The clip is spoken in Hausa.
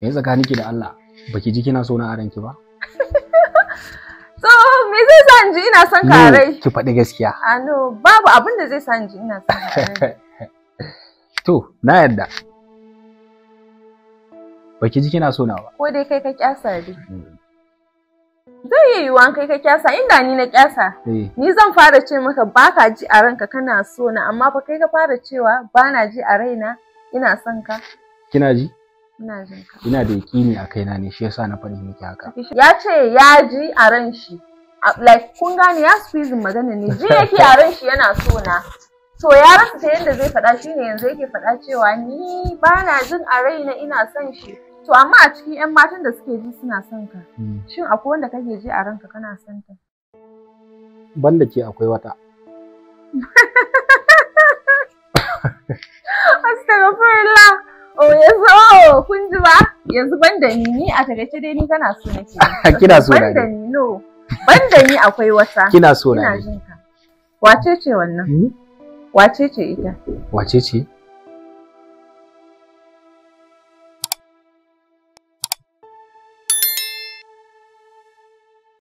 Me tsakaninki da Allah baki ji kina so na a ranki ba? So me zai sa in ji ina son ka a rai? Ki faɗi gaskiya. No, babu abin da zai sa in ji ina son ka a rai. To, na yarda. Baki ji kina so na ba. Ko dai kai ka kyasa dai. Zai yi yiwuwa kai ka kyasa, inda ni na kyasa. Ni zan fara ce maka baka ji a ranka kana so na, amma fa kai ka fara cewa bana ji a raina ina son ka. Kina ji? Ina jin ka. Ina da yaƙini a kaina ne, shi yasa na faɗi miki haka. Ya ce ya ji a ran shi. Like kun gane ya squeeze magana ne. Ji yake a ran shi yana so na. To ya rasa ta yadda zai faɗa shine yanzu yake faɗa cewa ni bana jin a raina ina son shi. To amma a cikin 'yan matan da suke ji suna son ka. Shin akwai wanda kake ji a ranka kana son ta? Banda ke akwai wata. Astaghfirullah. Oh yanzu kun ji ba? Yanzu banda ni a takaice dai ni kana so nake. Kina so na. Banda ni no. Banda ni akwai wata. Kina so na. Ina jin ka. Wace ce wannan? Wace ce ita? Wace ce?